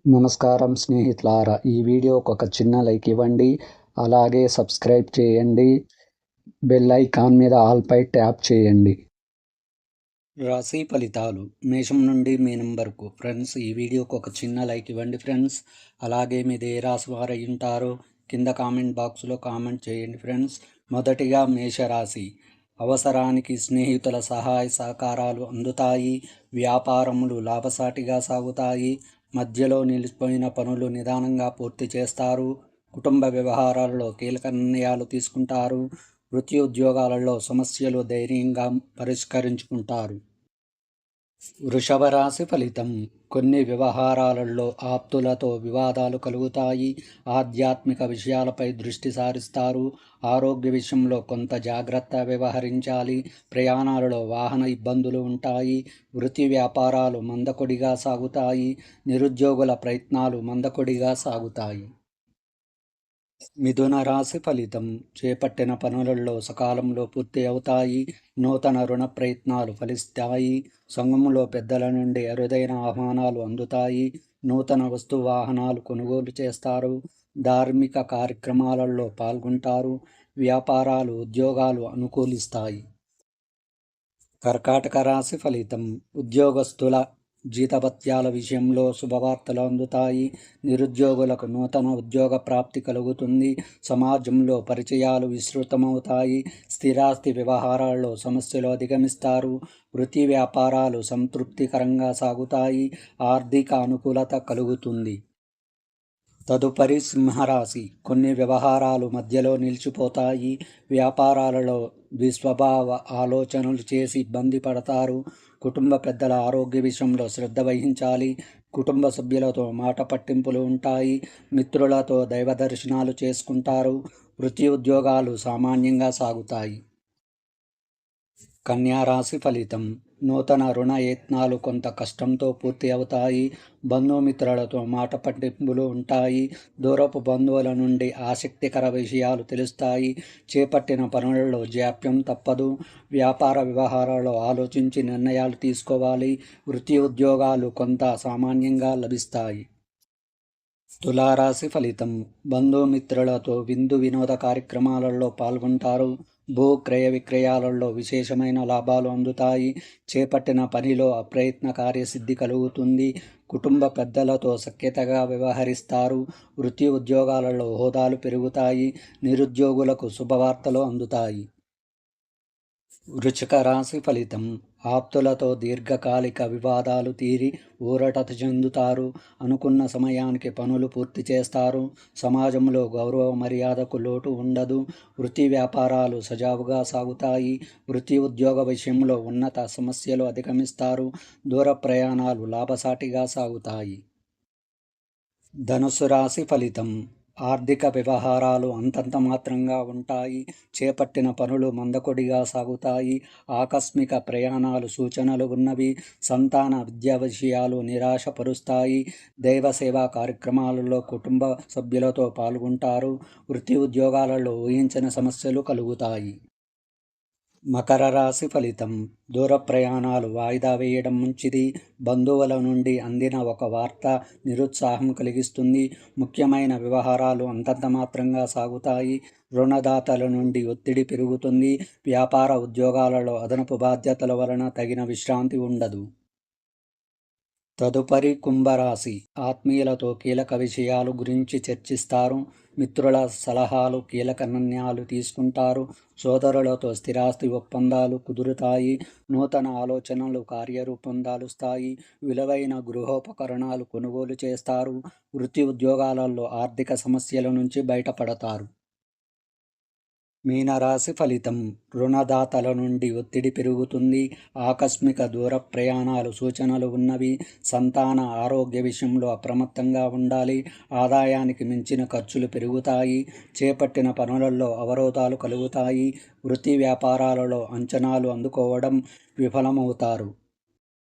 నమస్కారం స్నేహితులారా, ఈ వీడియోకి ఒక చిన్న లైక్ ఇవ్వండి. అలాగే సబ్స్క్రైబ్ చేయండి. బెల్ ఐకాన్ మీద ఆల్పై ట్యాప్ చేయండి. రాశి ఫలితాలు మేషం నుండి మీనం వరకు. ఫ్రెండ్స్, ఈ వీడియోకి ఒక చిన్న లైక్ ఇవ్వండి ఫ్రెండ్స్. అలాగే మీది ఏ రాశి వారు అయి ఉంటారో కింద కామెంట్ బాక్స్లో కామెంట్ చేయండి ఫ్రెండ్స్. మొదటిగా మేషరాశి. అవసరానికి స్నేహితుల సహాయ సహకారాలు అందుతాయి. వ్యాపారములు లాభసాటిగా సాగుతాయి. మధ్యలో నిలిచిపోయిన పనులు నిదానంగా పూర్తి చేస్తారు. కుటుంబ వ్యవహారాలలో కీలక నిర్ణయాలు తీసుకుంటారు. వృత్తి ఉద్యోగాలలో సమస్యలు ధైర్యంగా పరిష్కరించుకుంటారు. వృషభ రాశి ఫలితం. కొన్ని వ్యవహారాలలో ఆప్తులతో వివాదాలు కలుగుతాయి. ఆధ్యాత్మిక విషయాలపై దృష్టి సారిస్తారు. ఆరోగ్య విషయంలో కొంత జాగ్రత్త వ్యవహరించాలి. ప్రయాణాలలో వాహన ఇబ్బందులు ఉంటాయి. వృత్తి వ్యాపారాలు మందకొడిగా సాగుతాయి. నిరుద్యోగుల ప్రయత్నాలు మందకొడిగా సాగుతాయి. మిథున రాశి ఫలితం. చేపట్టిన పనులలో సకాలంలో పూర్తి అవుతాయి. నూతన రుణ ప్రయత్నాలు ఫలిస్తాయి. సంఘములో పెద్దల నుండి అరుదైన ఆహ్వానాలు అందుతాయి. నూతన వస్తు వాహనాలు కొనుగోలు చేస్తారు. ధార్మిక కార్యక్రమాలలో పాల్గొంటారు. వ్యాపారాలు ఉద్యోగాలు అనుకూలిస్తాయి. కర్కాటక రాశి ఫలితం. ఉద్యోగస్తుల జీతభత్యాల విషయంలో శుభవార్తలు అందుతాయి. నిరుద్యోగులకు నూతన ఉద్యోగ ప్రాప్తి కలుగుతుంది. సమాజంలో పరిచయాలు విస్తృతమవుతాయి. స్థిరాస్తి వ్యవహారాల్లో సమస్యలు అధిగమిస్తారు. వృత్తి వ్యాపారాలు సంతృప్తికరంగా సాగుతాయి. ఆర్థిక అనుకూలత కలుగుతుంది. తదుపరి సింహరాశి. కొన్ని వ్యవహారాలు మధ్యలో నిలిచిపోతాయి. వ్యాపారాలలో ద్విస్వభావ ఆలోచనలు చేసి ఇబ్బంది పడతారు. కుటుంబ పెద్దల ఆరోగ్య విషయంలో శ్రద్ధ వహించాలి. కుటుంబ సభ్యులతో మాట పట్టింపులు ఉంటాయి. మిత్రులతో దైవ దర్శనాలు చేసుకుంటారు. వృత్తి ఉద్యోగాలు సామాన్యంగా సాగుతాయి. కన్యా రాశి ఫలితం. నూతన రుణ యత్నాలు కొంత కష్టంతో పూర్తి అవుతాయి. బంధుమిత్రులతో మాట పట్టింపులు ఉంటాయి. దూరపు బంధువుల నుండి ఆసక్తికర విషయాలు తెలుస్తాయి. చేపట్టిన పనులలో జాప్యం తప్పదు. వ్యాపార వ్యవహారాల్లో ఆలోచించి నిర్ణయాలు తీసుకోవాలి. వృత్తి ఉద్యోగాలు కొంత సామాన్యంగా లభిస్తాయి. తులారాశి ఫలితం. బంధుమిత్రులతో విందు వినోద కార్యక్రమాలలో పాల్గొంటారు. భూ క్రయ విక్రయాలలో విశేషమైన లాభాలు అందుతాయి. చేపట్టిన పనిలో అప్రయత్న కార్యసిద్ధి కలుగుతుంది. కుటుంబ పెద్దలతో సఖ్యతగా వ్యవహరిస్తారు. వృత్తి ఉద్యోగాలలో హోదాలు పెరుగుతాయి. నిరుద్యోగులకు శుభవార్తలు అందుతాయి. వృశ్చిక రాశి ఫలితం. ఆప్తులతో దీర్ఘకాలిక వివాదాలు తీరి ఊరట చెందుతారు. అనుకున్న సమయానికి పనులు పూర్తి చేస్తారు. సమాజంలో గౌరవ మర్యాదకు లోటు ఉండదు. వృత్తి వ్యాపారాలు సజావుగా సాగుతాయి. వృత్తి ఉద్యోగ విషయంలో ఉన్నత సమస్యలు అధిగమిస్తారు. దూర ప్రయాణాలు లాభసాటిగా సాగుతాయి. ధనుసు రాశి ఫలితం. ఆర్థిక వ్యవహారాలు అంతంత మాత్రంగా ఉంటాయి. చేపట్టిన పనులు మందకొడిగా సాగుతాయి. ఆకస్మిక ప్రయాణాలు సూచనలు ఉన్నవి. సంతాన విద్యా విషయాలు నిరాశపరుస్తాయి. దైవ సేవా కార్యక్రమాలలో కుటుంబ సభ్యులతో పాల్గొంటారు. వృత్తి ఉద్యోగాలలో ఊహించని సమస్యలు కలుగుతాయి. మకర రాశి ఫలితం. దూర ప్రయాణాలు వాయిదా వేయడం మంచిది. బంధువుల నుండి అందిన ఒక వార్త నిరుత్సాహం కలిగిస్తుంది. ముఖ్యమైన వ్యవహారాలు అంతంత మాత్రంగా సాగుతాయి. రుణదాతల నుండి ఒత్తిడి పెరుగుతుంది. వ్యాపార ఉద్యోగాలలో అదనపు బాధ్యతల వలన తగిన విశ్రాంతి ఉండదు. తదుపరి కుంభరాశి. ఆత్మీయులతో కీలక విషయాలు గురించి చర్చిస్తారు. మిత్రుల సలహాలు కీలక నిర్ణయాలు తీసుకుంటారు. సోదరులతో స్థిరాస్తి ఒప్పందాలు కుదురుతాయి. నూతన ఆలోచనలు కార్యరూపం దాలుస్తాయి. విలువైన గృహోపకరణాలు కొనుగోలు చేస్తారు. వృత్తి ఉద్యోగాలలో ఆర్థిక సమస్యల నుంచి బయటపడతారు. మీనరాశి ఫలితం. రుణదాతల నుండి ఒత్తిడి పెరుగుతుంది. ఆకస్మిక దూర ప్రయాణాలు సూచనలు ఉన్నవి. సంతాన ఆరోగ్య విషయంలో అప్రమత్తంగా ఉండాలి. ఆదాయానికి మించిన ఖర్చులు పెరుగుతాయి. చేపట్టిన పనులలో అవరోధాలు కలుగుతాయి. వృత్తి వ్యాపారాలలో అంచనాలు అందుకోవడం విఫలమవుతారు.